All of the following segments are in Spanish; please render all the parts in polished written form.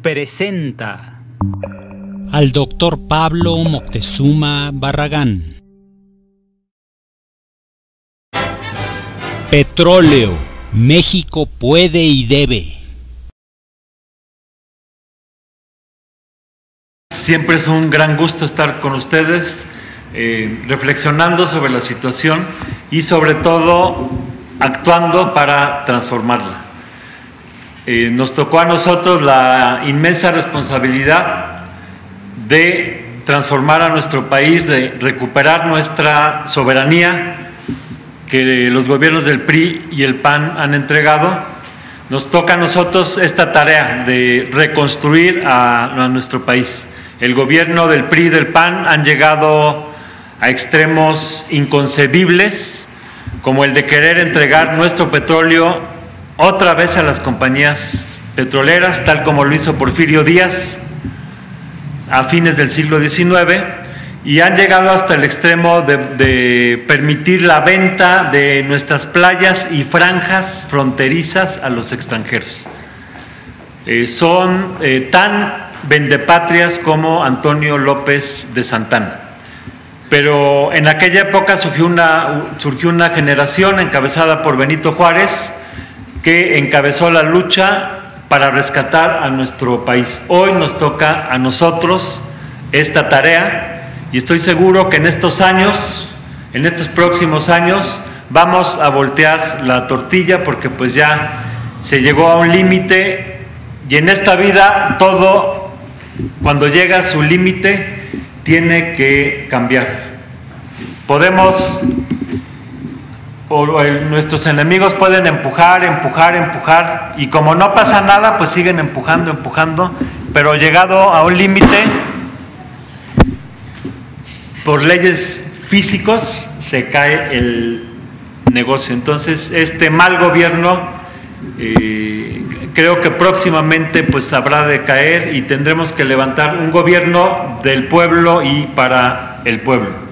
presenta al doctor Pablo Moctezuma Barragán. Petróleo, México puede y debe. Siempre es un gran gusto estar con ustedes, reflexionando sobre la situación y sobre todo actuando para transformarla. Nos tocó a nosotros la inmensa responsabilidad de transformar a nuestro país, de recuperar nuestra soberanía que los gobiernos del PRI y el PAN han entregado. Nos toca a nosotros esta tarea de reconstruir a nuestro país. El gobierno del PRI y del PAN han llegado a extremos inconcebibles, como el de querer entregar nuestro petróleo otra vez a las compañías petroleras, tal como lo hizo Porfirio Díaz a fines del siglo XIX, y han llegado hasta el extremo de permitir la venta de nuestras playas y franjas fronterizas a los extranjeros. Son tan vendepatrias como Antonio López de Santana. Pero en aquella época surgió una generación encabezada por Benito Juárez, que encabezó la lucha para rescatar a nuestro país. Hoy nos toca a nosotros esta tarea y estoy seguro que en estos próximos años, vamos a voltear la tortilla, porque pues ya se llegó a un límite, y en esta vida todo, cuando llega a su límite, tiene que cambiar. Nuestros enemigos pueden empujar, y como no pasa nada, pues siguen empujando, pero llegado a un límite, por leyes físicos, se cae el negocio. Entonces, este mal gobierno, creo que próximamente pues habrá de caer, y tendremos que levantar un gobierno del pueblo y para el pueblo.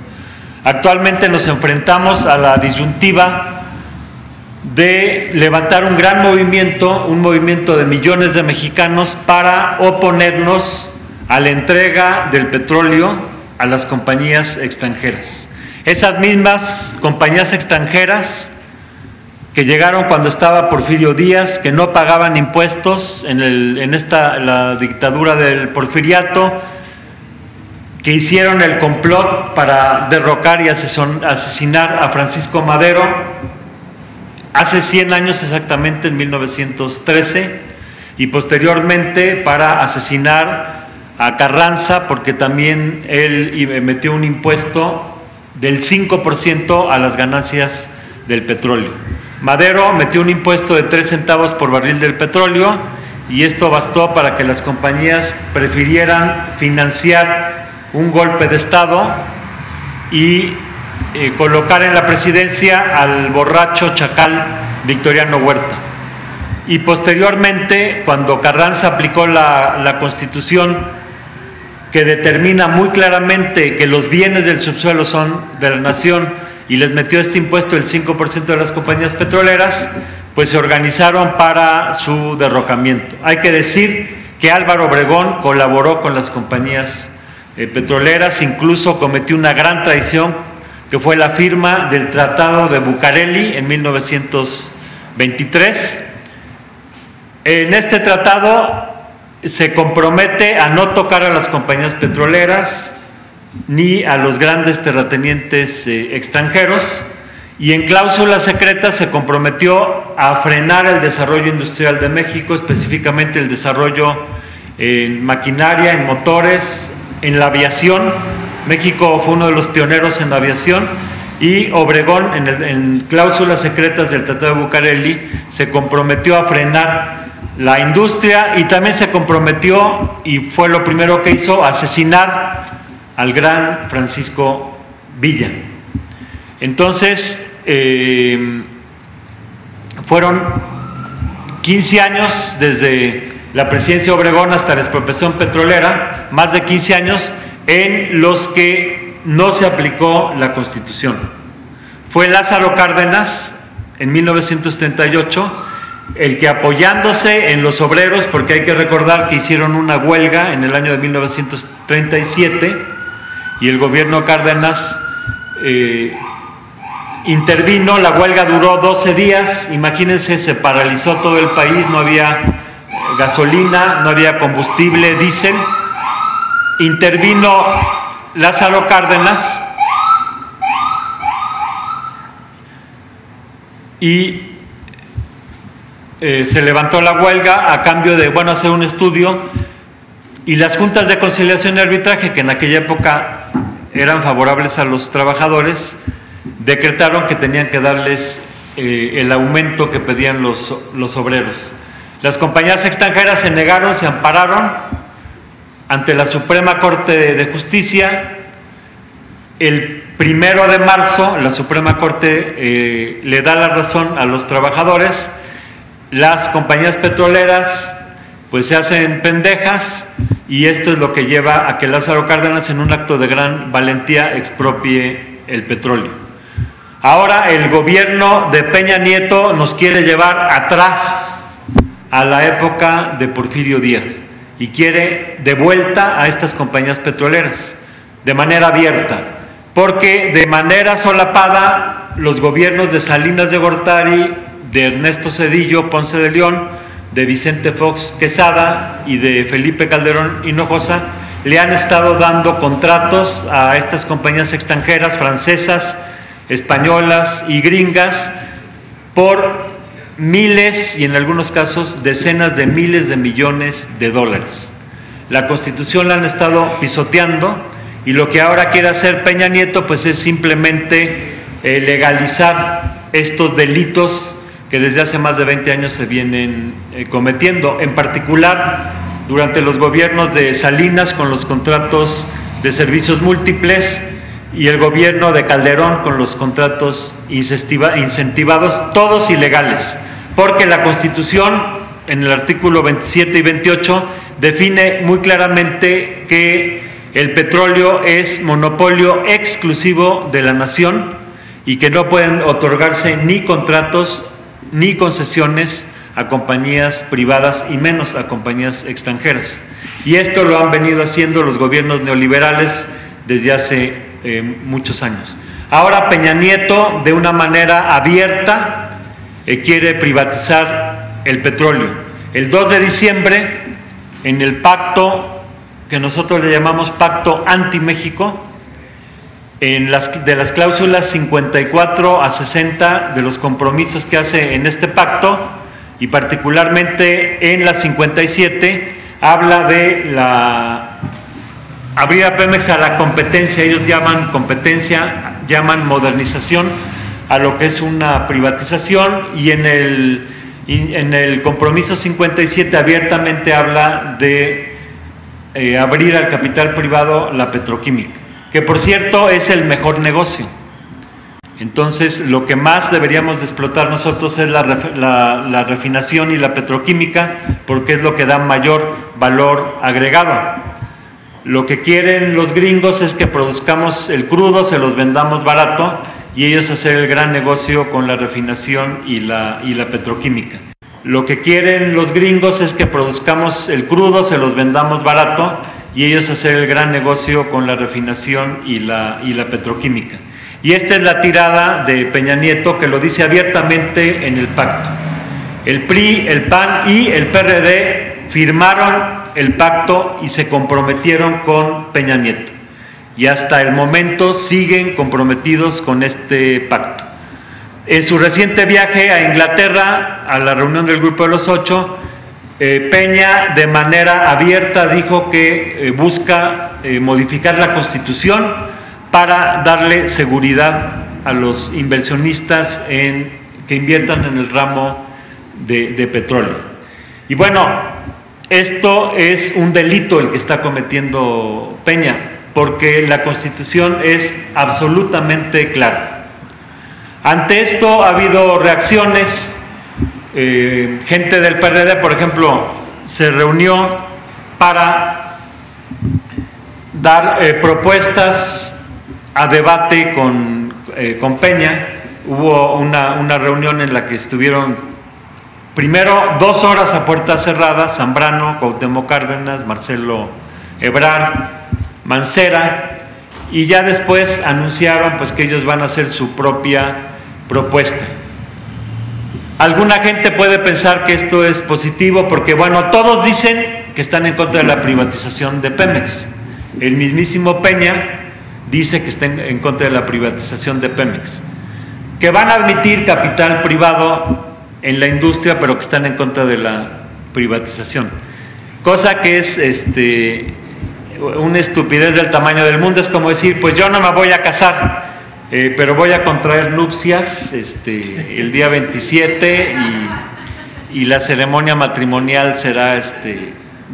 Actualmente nos enfrentamos a la disyuntiva de levantar un gran movimiento, un movimiento de millones de mexicanos, para oponernos a la entrega del petróleo a las compañías extranjeras. Esas mismas compañías extranjeras que llegaron cuando estaba Porfirio Díaz, que no pagaban impuestos en la dictadura del porfiriato, que hicieron el complot para derrocar y asesinar a Francisco Madero hace 100 años exactamente, en 1913, y posteriormente para asesinar a Carranza, porque también él metió un impuesto del 5% a las ganancias del petróleo. Madero metió un impuesto de 3 centavos por barril del petróleo, y esto bastó para que las compañías prefirieran financiar un golpe de Estado y colocar en la presidencia al borracho chacal Victoriano Huerta. Y posteriormente, cuando Carranza aplicó la Constitución, que determina muy claramente que los bienes del subsuelo son de la nación, y les metió este impuesto del 5% de las compañías petroleras, pues se organizaron para su derrocamiento. Hay que decir que Álvaro Obregón colaboró con las compañías petroleras, incluso cometió una gran traición, que fue la firma del Tratado de Bucareli en 1923. En este tratado se compromete a no tocar a las compañías petroleras ni a los grandes terratenientes extranjeros, y en cláusulas secretas se comprometió a frenar el desarrollo industrial de México, específicamente el desarrollo en maquinaria, en motores, en la aviación. México fue uno de los pioneros en la aviación, y Obregón, en cláusulas secretas del Tratado de Bucareli, se comprometió a frenar la industria, y también se comprometió, y fue lo primero que hizo, asesinar al gran Francisco Villa. Entonces, fueron 15 años desde la presidencia de Obregón hasta la expropiación petrolera, más de 15 años en los que no se aplicó la Constitución. Fue Lázaro Cárdenas, en 1938, el que apoyándose en los obreros, porque hay que recordar que hicieron una huelga en el año de 1937 y el gobierno Cárdenas intervino, la huelga duró 12 días, imagínense, se paralizó todo el país, no había gasolina, no había combustible, diésel. Intervino Lázaro Cárdenas y se levantó la huelga a cambio de, bueno, hacer un estudio, y las juntas de conciliación y arbitraje, que en aquella época eran favorables a los trabajadores, decretaron que tenían que darles el aumento que pedían los obreros. Las compañías extranjeras se negaron, se ampararon ante la Suprema Corte de Justicia. El 1 de marzo la Suprema Corte le da la razón a los trabajadores. Las compañías petroleras pues se hacen pendejas, y esto es lo que lleva a que Lázaro Cárdenas, en un acto de gran valentía, expropie el petróleo. Ahora el gobierno de Peña Nieto nos quiere llevar atrás a la época de Porfirio Díaz y quiere de vuelta a estas compañías petroleras de manera abierta, porque de manera solapada los gobiernos de Salinas de Gortari, de Ernesto Zedillo Ponce de León, de Vicente Fox Quesada y de Felipe Calderón Hinojosa le han estado dando contratos a estas compañías extranjeras, francesas, españolas y gringas, por miles y en algunos casos decenas de miles de millones de dólares. La Constitución la han estado pisoteando, y lo que ahora quiere hacer Peña Nieto pues es simplemente legalizar estos delitos que desde hace más de 20 años se vienen cometiendo, en particular durante los gobiernos de Salinas con los contratos de servicios múltiples, y el gobierno de Calderón con los contratos incentivados, todos ilegales, porque la Constitución en el artículo 27 y 28 define muy claramente que el petróleo es monopolio exclusivo de la nación y que no pueden otorgarse ni contratos ni concesiones a compañías privadas, y menos a compañías extranjeras. Y esto lo han venido haciendo los gobiernos neoliberales desde hace muchos años. Ahora Peña Nieto, de una manera abierta, quiere privatizar el petróleo. El 2 de diciembre, en el pacto que nosotros le llamamos Pacto Anti-México, de las cláusulas 54 a 60 de los compromisos que hace en este pacto, y particularmente en la 57, habla de abrir a Pemex a la competencia. Ellos llaman competencia, llaman modernización a lo que es una privatización, y en el compromiso 57 abiertamente habla de abrir al capital privado la petroquímica, que por cierto es el mejor negocio. Entonces lo que más deberíamos de explotar nosotros es la refinación y la petroquímica, porque es lo que da mayor valor agregado. Lo que quieren los gringos es que produzcamos el crudo, se los vendamos barato, y ellos hacer el gran negocio con la refinación y la petroquímica. Lo que quieren los gringos es que produzcamos el crudo, se los vendamos barato, y ellos hacer el gran negocio con la refinación y la petroquímica. Y esta es la tirada de Peña Nieto, que lo dice abiertamente en el pacto. El PRI, el PAN y el PRD firmaron el pacto y se comprometieron con Peña Nieto, y hasta el momento siguen comprometidos con este pacto. En su reciente viaje a Inglaterra, a la reunión del Grupo de los 8, Peña de manera abierta dijo que busca modificar la Constitución para darle seguridad a los inversionistas que inviertan en el ramo de petróleo. Y bueno, esto es un delito el que está cometiendo Peña, porque la Constitución es absolutamente clara. Ante esto ha habido reacciones. Gente del PRD, por ejemplo, se reunió para dar propuestas a debate con Peña. Hubo una reunión en la que estuvieron Primero, 2 horas a puerta cerrada, Zambrano, Cuauhtémoc Cárdenas, Marcelo Ebrard, Mancera, y ya después anunciaron pues que ellos van a hacer su propia propuesta. Alguna gente puede pensar que esto es positivo porque, bueno, todos dicen que están en contra de la privatización de Pemex. El mismísimo Peña dice que está en contra de la privatización de Pemex, que van a admitir capital privado en la industria, pero que están en contra de la privatización, cosa que es una estupidez del tamaño del mundo. Es como decir, pues yo no me voy a casar, pero voy a contraer nupcias el día 27 y la ceremonia matrimonial será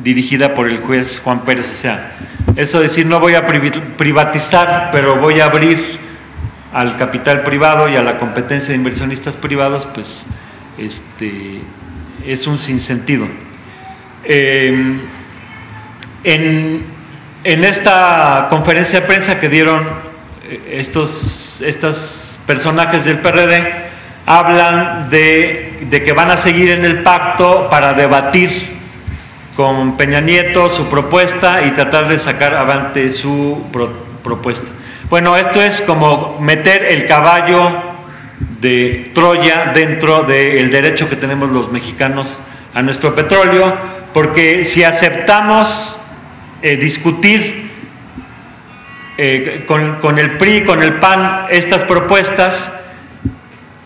dirigida por el juez Juan Pérez. O sea, eso decir, no voy a privatizar, pero voy a abrir al capital privado y a la competencia de inversionistas privados, pues es un sinsentido. En esta conferencia de prensa que dieron estos personajes del PRD, hablan de que van a seguir en el pacto para debatir con Peña Nieto su propuesta y tratar de sacar avante su propuesta. Bueno, esto es como meter el caballo de Troya dentro del derecho que tenemos los mexicanos a nuestro petróleo, porque si aceptamos discutir con el PRI, con el PAN, estas propuestas,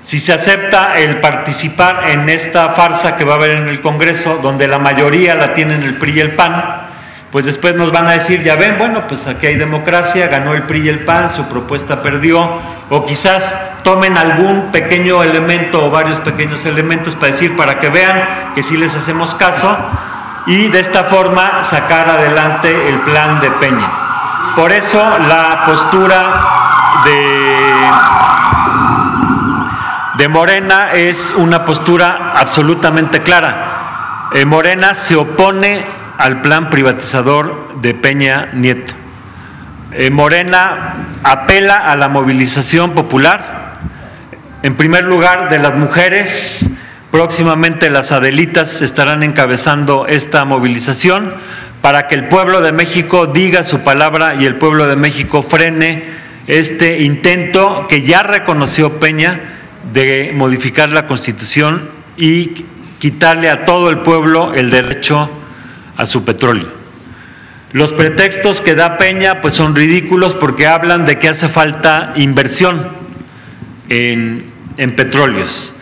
si se acepta el participar en esta farsa que va a haber en el Congreso, donde la mayoría la tienen el PRI y el PAN, pues después nos van a decir, ya ven, bueno, pues aquí hay democracia, ganó el PRI y el PAN, su propuesta perdió, o quizás tomen algún pequeño elemento o varios pequeños elementos para que vean que sí les hacemos caso, y de esta forma sacar adelante el plan de Peña. Por eso la postura de Morena es una postura absolutamente clara. Morena se opone al plan privatizador de Peña Nieto. Morena apela a la movilización popular, en primer lugar de las mujeres. Próximamente las Adelitas estarán encabezando esta movilización para que el pueblo de México diga su palabra y el pueblo de México frene este intento que ya reconoció Peña de modificar la Constitución y quitarle a todo el pueblo el derecho a su petróleo. Los pretextos que da Peña pues son ridículos, porque hablan de que hace falta inversión en petróleos,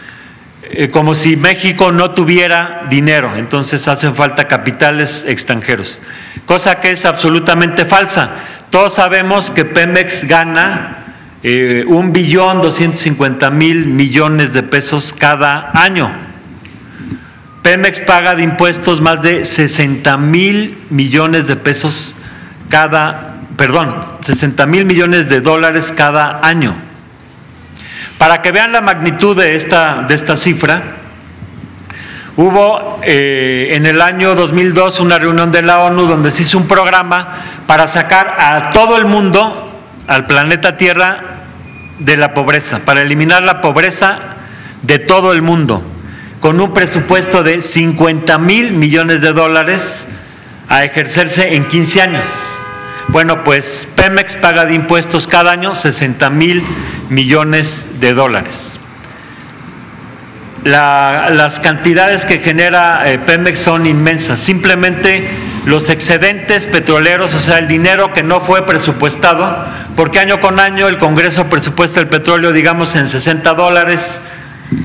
como si México no tuviera dinero, entonces hacen falta capitales extranjeros, cosa que es absolutamente falsa. Todos sabemos que Pemex gana 1.250.000 millones de pesos cada año. Pemex paga de impuestos más de 60.000 millones de pesos 60.000 millones de dólares cada año. Para que vean la magnitud de esta cifra, hubo en el año 2002 una reunión de la ONU donde se hizo un programa para sacar a todo el mundo, al planeta Tierra, de la pobreza, para eliminar la pobreza de todo el mundo, con un presupuesto de 50.000 millones de dólares a ejercerse en 15 años. Bueno, pues Pemex paga de impuestos cada año 60.000 millones de dólares. Las cantidades que genera Pemex son inmensas. Simplemente los excedentes petroleros, o sea, el dinero que no fue presupuestado, porque año con año el Congreso presupuesta el petróleo, digamos, en $60,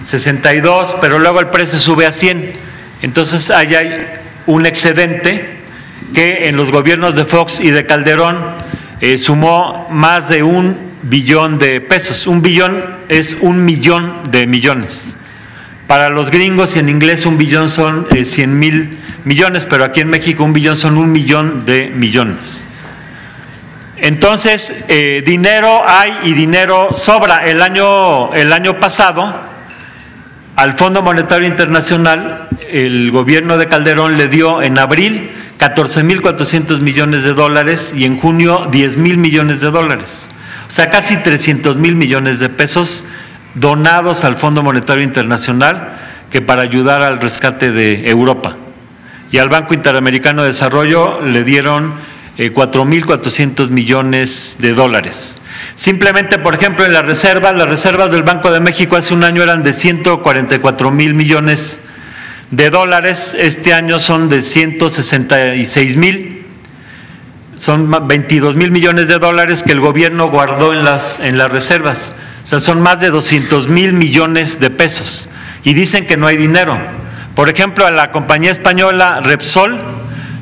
62, pero luego el precio sube a 100. Entonces ahí hay un excedente que en los gobiernos de Fox y de Calderón sumó más de 1 billón de pesos. 1 billón es 1 millón de millones. Para los gringos y en inglés 1 billón son 100.000 millones, pero aquí en México 1 billón son 1 millón de millones. Entonces, dinero hay y dinero sobra. El año pasado, al Fondo Monetario Internacional, el gobierno de Calderón le dio en abril 14.400 millones de dólares y en junio 10.000 millones de dólares. O sea, casi 300.000 millones de pesos donados al Fondo Monetario Internacional, que para ayudar al rescate de Europa. Y al Banco Interamericano de Desarrollo le dieron 4.400 millones de dólares. Simplemente, por ejemplo, en las reservas del Banco de México hace un año eran de 144.000 millones de dólares, este año son de 166.000, son 22.000 millones de dólares que el gobierno guardó en las reservas, o sea, son más de 200.000 millones de pesos, y dicen que no hay dinero. Por ejemplo, a la compañía española Repsol,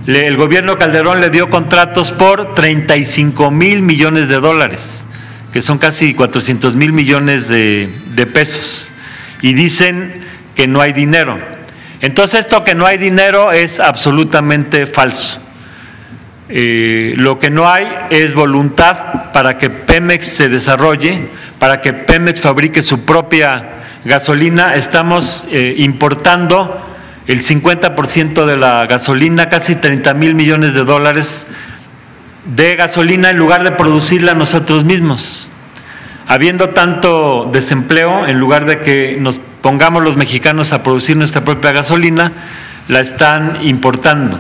el gobierno Calderón le dio contratos por 35.000 millones de dólares, que son casi 400.000 millones de pesos, y dicen que no hay dinero. Entonces, esto que no hay dinero es absolutamente falso. Lo que no hay es voluntad para que Pemex se desarrolle, para que Pemex fabrique su propia gasolina. Estamos importando el 50% de la gasolina, casi 30.000 millones de dólares de gasolina, en lugar de producirla nosotros mismos. Habiendo tanto desempleo, en lugar de que nos pongamos los mexicanos a producir nuestra propia gasolina, la están importando.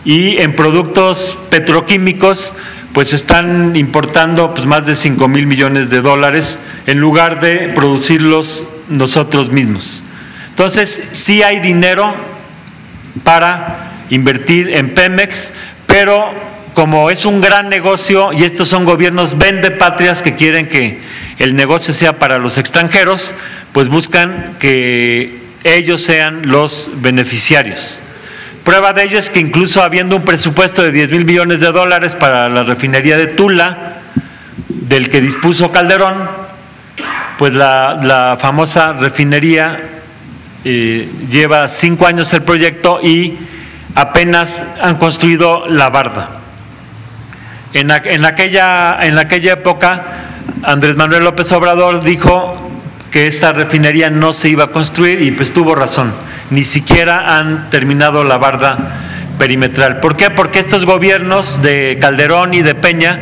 Y en productos petroquímicos, pues están importando pues más de 5.000 millones de dólares en lugar de producirlos nosotros mismos. Entonces, sí hay dinero para invertir en Pemex, pero como es un gran negocio y estos son gobiernos vendepatrias que quieren que el negocio sea para los extranjeros, pues buscan que ellos sean los beneficiarios. Prueba de ello es que incluso habiendo un presupuesto de 10.000 millones de dólares para la refinería de Tula, del que dispuso Calderón, pues la famosa refinería lleva 5 años el proyecto y apenas han construido la barda. En aquella época, Andrés Manuel López Obrador dijo que esa refinería no se iba a construir y pues tuvo razón, ni siquiera han terminado la barda perimetral. ¿Por qué? Porque estos gobiernos de Calderón y de Peña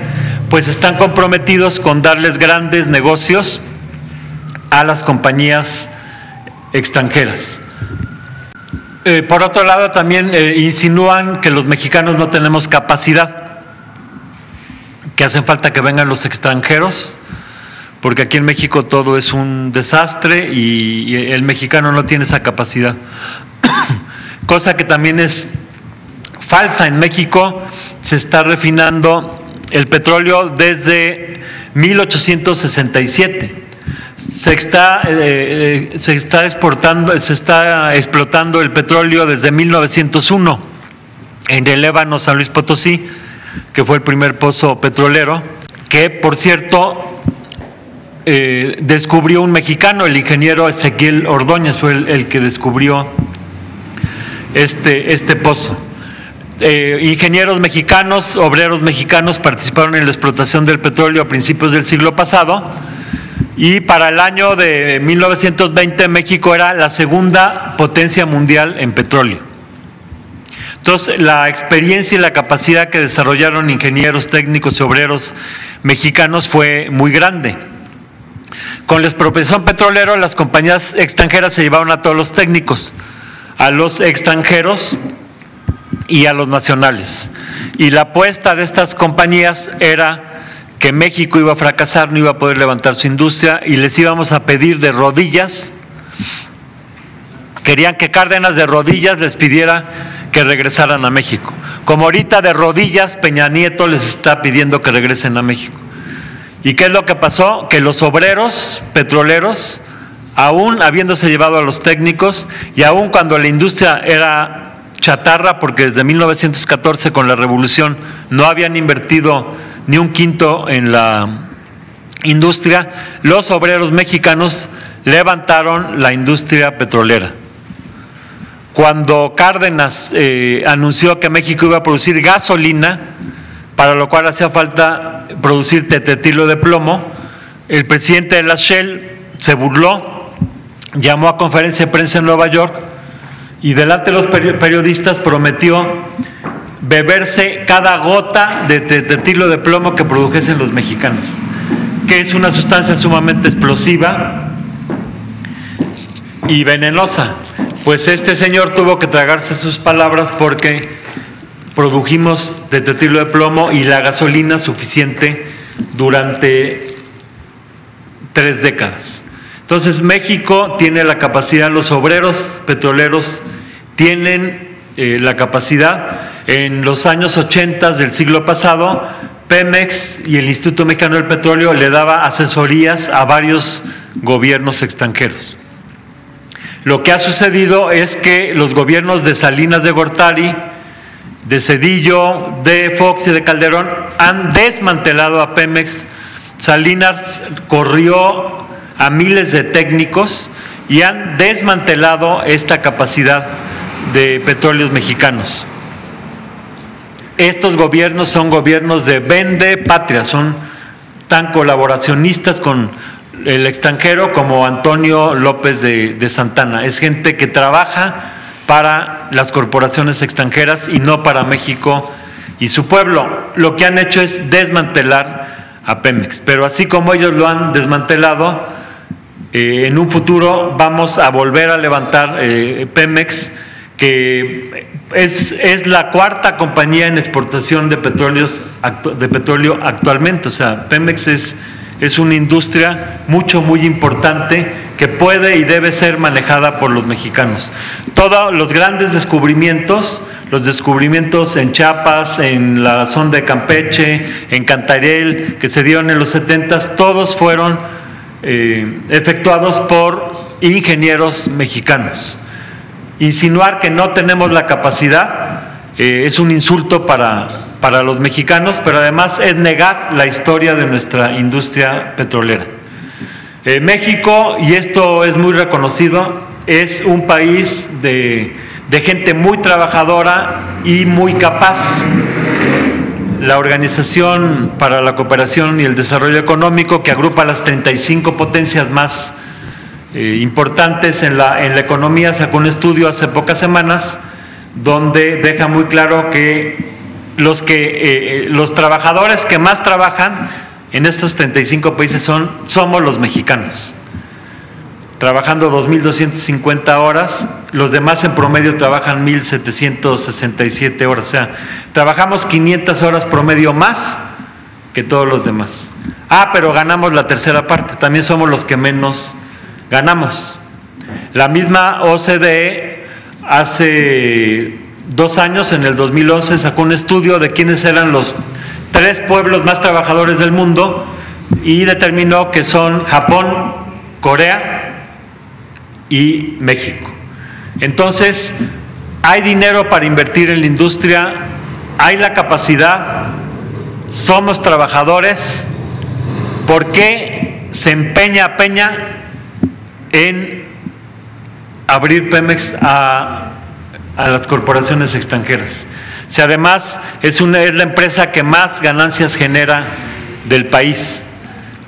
pues están comprometidos con darles grandes negocios a las compañías extranjeras. Por otro lado, también insinúan que los mexicanos no tenemos capacidad, que hacen falta que vengan los extranjeros, porque aquí en México todo es un desastre y el mexicano no tiene esa capacidad. Cosa que también es falsa. En México se está refinando el petróleo desde 1867. Se está explotando el petróleo desde 1901 en el Ébano, San Luis Potosí, que fue el primer pozo petrolero, que por cierto descubrió un mexicano, el ingeniero Ezequiel Ordóñez, fue el que descubrió este pozo. Ingenieros mexicanos, obreros mexicanos participaron en la explotación del petróleo a principios del siglo pasado, y para el año de 1920 México era la segunda potencia mundial en petróleo. Entonces, la experiencia y la capacidad que desarrollaron ingenieros, técnicos y obreros mexicanos fue muy grande. Con la expropiación petrolera, las compañías extranjeras se llevaron a todos los técnicos, a los extranjeros y a los nacionales. Y la apuesta de estas compañías era que México iba a fracasar, no iba a poder levantar su industria y les íbamos a pedir de rodillas. Querían que Cárdenas de rodillas les pidiera que regresaran a México. Como ahorita de rodillas Peña Nieto les está pidiendo que regresen a México. ¿Y qué es lo que pasó? Que los obreros petroleros, aún habiéndose llevado a los técnicos y aún cuando la industria era chatarra, porque desde 1914 con la revolución no habían invertido ni un quinto en la industria, los obreros mexicanos levantaron la industria petrolera. Cuando Cárdenas anunció que México iba a producir gasolina, para lo cual hacía falta producir tetretilo de plomo, el presidente de la Shell se burló, llamó a conferencia de prensa en Nueva York y delante de los periodistas prometió beberse cada gota de tetretilo de plomo que produjesen los mexicanos, que es una sustancia sumamente explosiva y venenosa. Pues este señor tuvo que tragarse sus palabras porque produjimos tetraetileno de plomo y la gasolina suficiente durante 3 décadas. Entonces México tiene la capacidad, los obreros petroleros tienen la capacidad. En los años 80 del siglo pasado, Pemex y el Instituto Mexicano del Petróleo le daba asesorías a varios gobiernos extranjeros. Lo que ha sucedido es que los gobiernos de Salinas de Gortari, de Zedillo, de Fox y de Calderón han desmantelado a Pemex. Salinas corrió a miles de técnicos y han desmantelado esta capacidad de petróleos mexicanos. Estos gobiernos son gobiernos de vende patria, son tan colaboracionistas con el extranjero como Antonio López de Santana. Es gente que trabaja para las corporaciones extranjeras y no para México y su pueblo. Lo que han hecho es desmantelar a Pemex, pero así como ellos lo han desmantelado, en un futuro vamos a volver a levantar Pemex, que es la 4ª compañía en exportación de petróleo actualmente. O sea, Pemex es una industria muy importante que puede y debe ser manejada por los mexicanos. Todos los grandes descubrimientos, los descubrimientos en Chiapas, en la zona de Campeche, en Cantarell, que se dieron en los 70s, todos fueron efectuados por ingenieros mexicanos. Insinuar que no tenemos la capacidad es un insulto para los mexicanos, pero además es negar la historia de nuestra industria petrolera. México, y esto es muy reconocido, es un país de gente muy trabajadora y muy capaz. La Organización para la Cooperación y el Desarrollo Económico, que agrupa las 35 potencias más importantes en la economía, sacó un estudio hace pocas semanas donde deja muy claro que los trabajadores que más trabajan en estos 35 países somos los mexicanos, trabajando 2.250 horas, los demás en promedio trabajan 1.767 horas, o sea, trabajamos 500 horas promedio más que todos los demás. Pero ganamos la tercera parte, también somos los que menos ganamos. La misma OCDE hace 2 años, en el 2011, sacó un estudio de quiénes eran los 3 pueblos más trabajadores del mundo y determinó que son Japón, Corea y México. Entonces, hay dinero para invertir en la industria, hay la capacidad, somos trabajadores. ¿Por qué se empeña Peña en abrir Pemex a las corporaciones extranjeras? Si además es la empresa que más ganancias genera del país.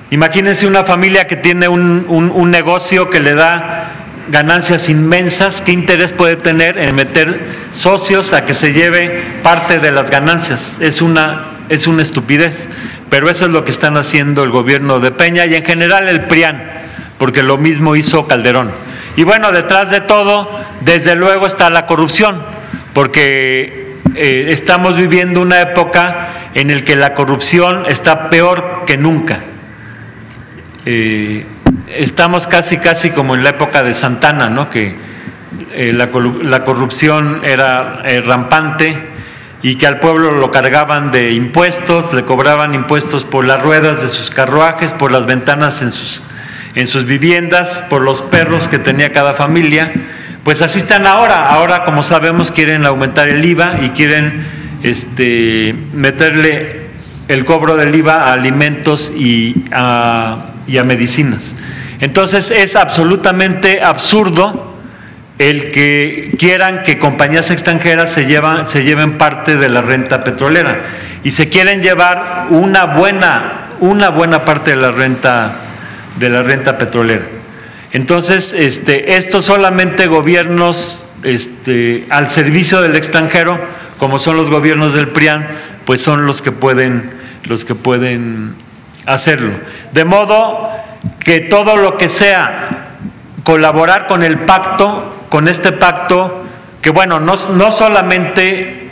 Imagínense una familia que tiene un negocio que le da ganancias inmensas, ¿qué interés puede tener en meter socios a que se lleve parte de las ganancias? Es una estupidez, pero eso es lo que están haciendo el gobierno de Peña y en general el PRIAN, porque lo mismo hizo Calderón. Y bueno, detrás de todo, desde luego está la corrupción, porque estamos viviendo una época en la que la corrupción está peor que nunca. Estamos casi como en la época de Santana, ¿no? Que la corrupción era rampante y que al pueblo lo cargaban de impuestos, le cobraban impuestos por las ruedas de sus carruajes, por las ventanas en sus viviendas, por los perros que tenía cada familia. Pues así están ahora. Ahora, como sabemos, quieren aumentar el IVA y quieren meterle el cobro del IVA a alimentos y a medicinas. Entonces es absolutamente absurdo el que quieran que compañías extranjeras se lleven parte de la renta petrolera y se quieren llevar una buena parte de la renta petrolera. Entonces, estos solamente gobiernos al servicio del extranjero, como son los gobiernos del PRIAN, pues son los que pueden hacerlo. De modo que todo lo que sea colaborar con el pacto, con este pacto que, bueno, no solamente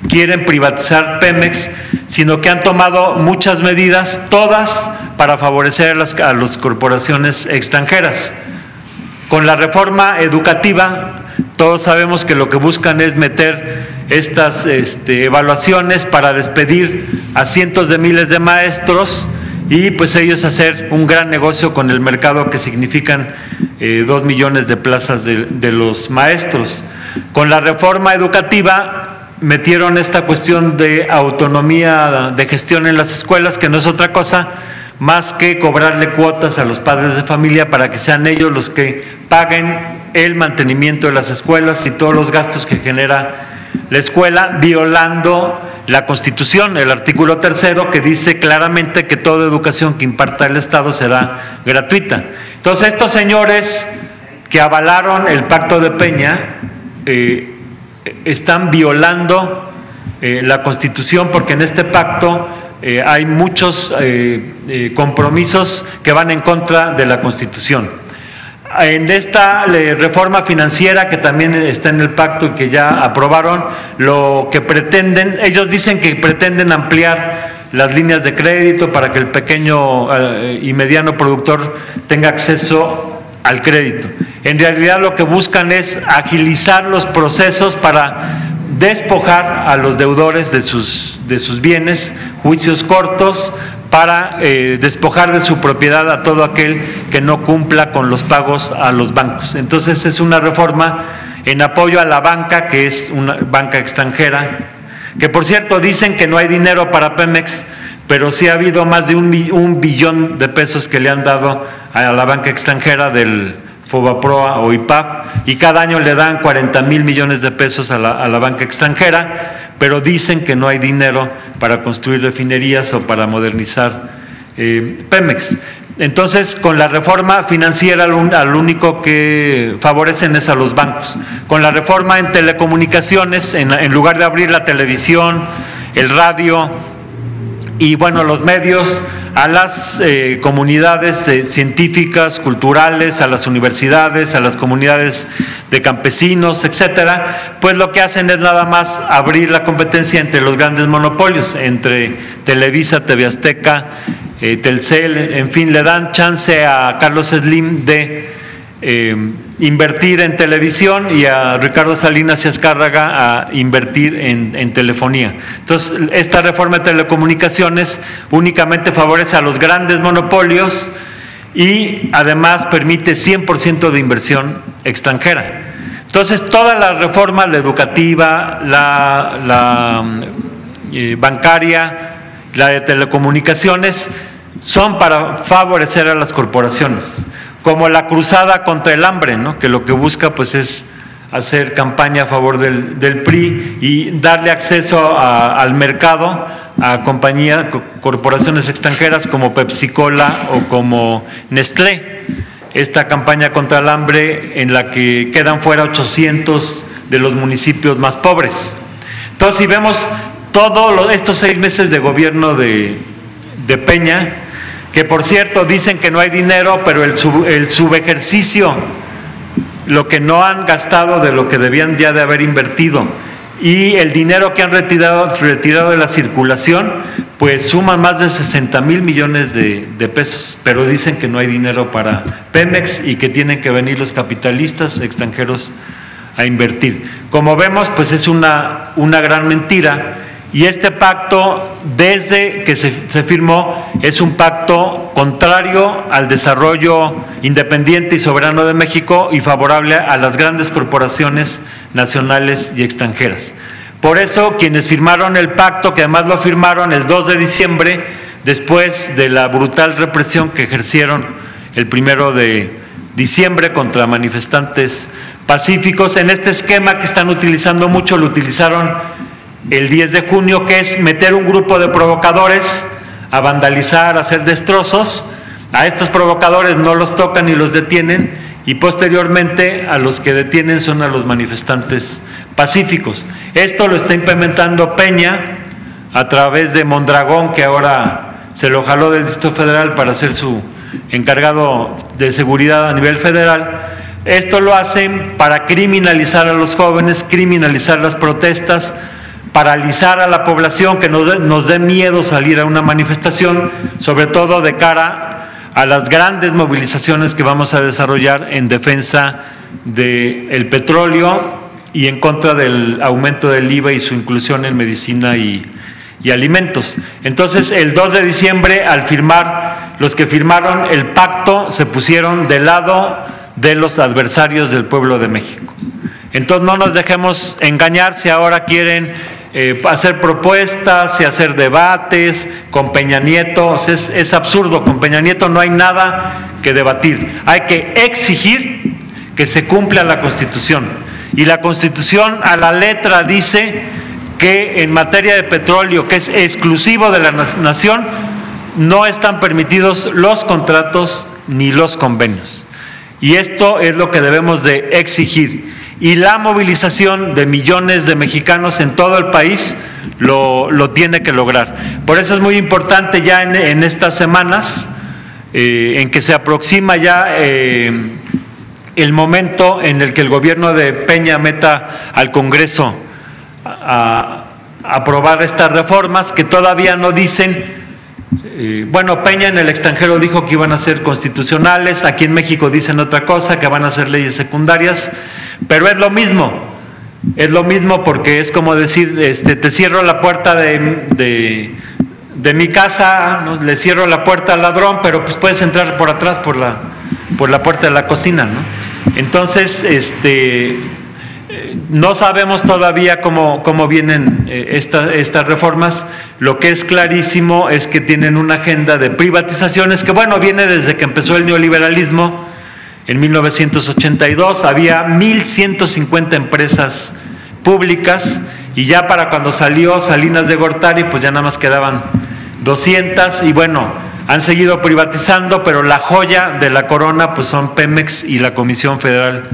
quieren privatizar Pemex, sino que han tomado muchas medidas, todas para favorecer a las corporaciones extranjeras. Con la reforma educativa, todos sabemos que lo que buscan es meter estas evaluaciones para despedir a cientos de miles de maestros y pues ellos hacer un gran negocio con el mercado que significan 2 millones de plazas de los maestros. Con la reforma educativa metieron esta cuestión de autonomía de gestión en las escuelas, que no es otra cosa más que cobrarle cuotas a los padres de familia para que sean ellos los que paguen el mantenimiento de las escuelas y todos los gastos que genera la escuela, violando la Constitución, el artículo 3, que dice claramente que toda educación que imparta el Estado será gratuita. Entonces, estos señores que avalaron el pacto de Peña están violando la Constitución, porque en este pacto hay muchos compromisos que van en contra de la Constitución. En esta reforma financiera que también está en el pacto y que ya aprobaron, lo que pretenden, ellos dicen que pretenden ampliar las líneas de crédito para que el pequeño y mediano productor tenga acceso al crédito. En realidad lo que buscan es agilizar los procesos para despojar a los deudores de sus bienes, juicios cortos, para despojar de su propiedad a todo aquel que no cumpla con los pagos a los bancos. Entonces es una reforma en apoyo a la banca, que es una banca extranjera, que por cierto dicen que no hay dinero para Pemex, pero sí ha habido más de un billón de pesos que le han dado a la banca extranjera del Fobaproa o IPAF, y cada año le dan 40,000 millones de pesos a la banca extranjera, pero dicen que no hay dinero para construir refinerías o para modernizar Pemex. Entonces, con la reforma financiera, al único que favorecen es a los bancos. Con la reforma en telecomunicaciones, en lugar de abrir la televisión, el radio y, bueno, los medios a las comunidades científicas, culturales, a las universidades, a las comunidades de campesinos, etcétera, pues lo que hacen es nada más abrir la competencia entre los grandes monopolios, entre Televisa, TV Azteca, Telcel, en fin, le dan chance a Carlos Slim de invertir en televisión y a Ricardo Salinas y Azcárraga a invertir en telefonía. Entonces, esta reforma de telecomunicaciones únicamente favorece a los grandes monopolios y además permite 100% de inversión extranjera. Entonces, toda la reforma, la educativa, la bancaria, la de telecomunicaciones, son para favorecer a las corporaciones, como la cruzada contra el hambre, ¿no? Que lo que busca pues es hacer campaña a favor del PRI y darle acceso al mercado a compañías, corporaciones extranjeras como Pepsi-Cola o como Nestlé. Esta campaña contra el hambre en la que quedan fuera 800 de los municipios más pobres. Entonces, si vemos todos estos 6 meses de gobierno de Peña, que por cierto dicen que no hay dinero, pero el subejercicio, lo que no han gastado de lo que debían ya de haber invertido, y el dinero que han retirado de la circulación, pues suman más de 60,000 millones de pesos, pero dicen que no hay dinero para Pemex y que tienen que venir los capitalistas extranjeros a invertir. Como vemos, pues es una gran mentira. Y este pacto, desde que se firmó, es un pacto contrario al desarrollo independiente y soberano de México y favorable a las grandes corporaciones nacionales y extranjeras. Por eso, quienes firmaron el pacto, que además lo firmaron el 2 de diciembre, después de la brutal represión que ejercieron el 1 de diciembre contra manifestantes pacíficos, en este esquema que están utilizando mucho, lo utilizaron el 10 de junio, que es meter un grupo de provocadores a vandalizar, a hacer destrozos. A estos provocadores no los tocan ni los detienen, y posteriormente a los que detienen son a los manifestantes pacíficos. Esto lo está implementando Peña a través de Mondragón, que ahora se lo jaló del Distrito Federal para hacer su encargado de seguridad a nivel federal. Esto lo hacen para criminalizar a los jóvenes, criminalizar las protestas, paralizar a la población, que nos dé miedo salir a una manifestación, sobre todo de cara a las grandes movilizaciones que vamos a desarrollar en defensa del petróleo y en contra del aumento del IVA y su inclusión en medicina y alimentos. Entonces, el 2 de diciembre, al firmar, los que firmaron el pacto se pusieron del lado de los adversarios del pueblo de México. Entonces, no nos dejemos engañar si ahora quieren hacer propuestas y hacer debates con Peña Nieto. O sea, es absurdo, con Peña Nieto no hay nada que debatir. Hay que exigir que se cumpla la Constitución. Y la Constitución a la letra dice que en materia de petróleo, que es exclusivo de la nación, no están permitidos los contratos ni los convenios. Y esto es lo que debemos de exigir. Y la movilización de millones de mexicanos en todo el país lo tiene que lograr. Por eso es muy importante ya en estas semanas, en que se aproxima ya el momento en el que el gobierno de Peña meta al Congreso a aprobar estas reformas, que todavía no dicen. Bueno, Peña en el extranjero dijo que iban a ser constitucionales, aquí en México dicen otra cosa, que van a ser leyes secundarias, pero es lo mismo porque es como decir, te cierro la puerta de mi casa, ¿no? Le cierro la puerta al ladrón, pero pues puedes entrar por atrás por la puerta de la cocina, ¿no? Entonces, no sabemos todavía cómo vienen estas reformas. Lo que es clarísimo es que tienen una agenda de privatizaciones que, bueno, viene desde que empezó el neoliberalismo en 1982. Había 1.150 empresas públicas y ya para cuando salió Salinas de Gortari, pues ya nada más quedaban 200 y bueno, han seguido privatizando, pero la joya de la corona pues son Pemex y la Comisión Federal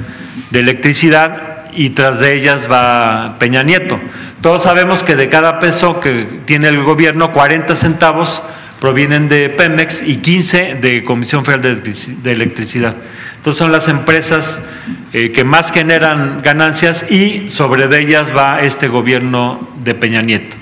de Electricidad, y tras de ellas va Peña Nieto. Todos sabemos que de cada peso que tiene el gobierno, 40 centavos provienen de Pemex y 15 de Comisión Federal de Electricidad. Entonces son las empresas que más generan ganancias y sobre de ellas va este gobierno de Peña Nieto.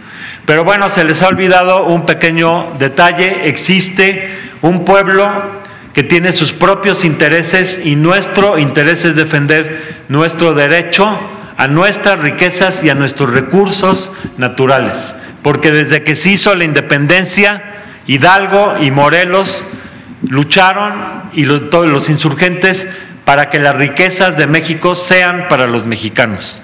Pero bueno, se les ha olvidado un pequeño detalle: existe un pueblo que tiene sus propios intereses y nuestro interés es defender nuestro derecho a nuestras riquezas y a nuestros recursos naturales, porque desde que se hizo la independencia, Hidalgo y Morelos lucharon, y todos los insurgentes, para que las riquezas de México sean para los mexicanos.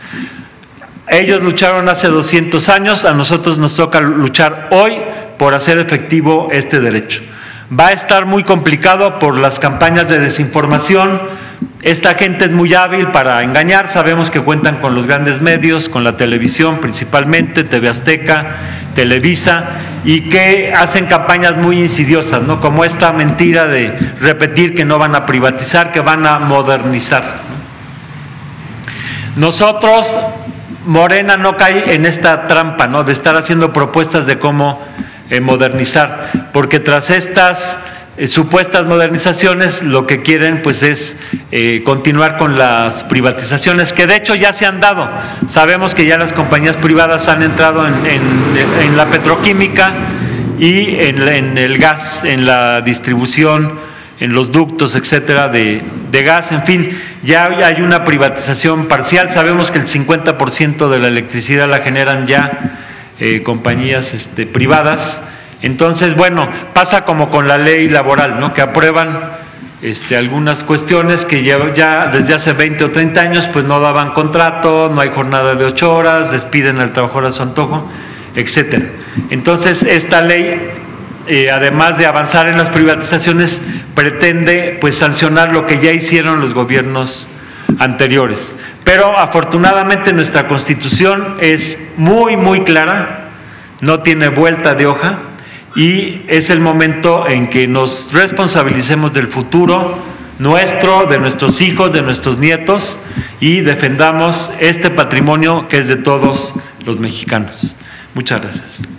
Ellos lucharon hace 200 años, a nosotros nos toca luchar hoy por hacer efectivo este derecho. Va a estar muy complicado por las campañas de desinformación. Esta gente es muy hábil para engañar. Sabemos que cuentan con los grandes medios, con la televisión principalmente, TV Azteca, Televisa, y que hacen campañas muy insidiosas, ¿no? Como esta mentira de repetir que no van a privatizar, que van a modernizar. Nosotros, Morena no cae en esta trampa, ¿no?, de estar haciendo propuestas de cómo modernizar, porque tras estas supuestas modernizaciones lo que quieren pues es continuar con las privatizaciones, que de hecho ya se han dado. Sabemos que ya las compañías privadas han entrado en la petroquímica y en el gas, en la distribución, en los ductos, etcétera, de gas. En fin, ya hay una privatización parcial. Sabemos que el 50% de la electricidad la generan ya compañías privadas. Entonces, bueno, pasa como con la ley laboral, ¿no?, que aprueban algunas cuestiones que ya desde hace 20 o 30 años pues no daban contrato, no hay jornada de 8 horas, despiden al trabajador a su antojo, etcétera. Entonces, esta ley, además de avanzar en las privatizaciones, pretende pues sancionar lo que ya hicieron los gobiernos anteriores. Pero afortunadamente nuestra Constitución es muy, muy clara, no tiene vuelta de hoja, y es el momento en que nos responsabilicemos del futuro nuestro, de nuestros hijos, de nuestros nietos, y defendamos este patrimonio que es de todos los mexicanos. Muchas gracias.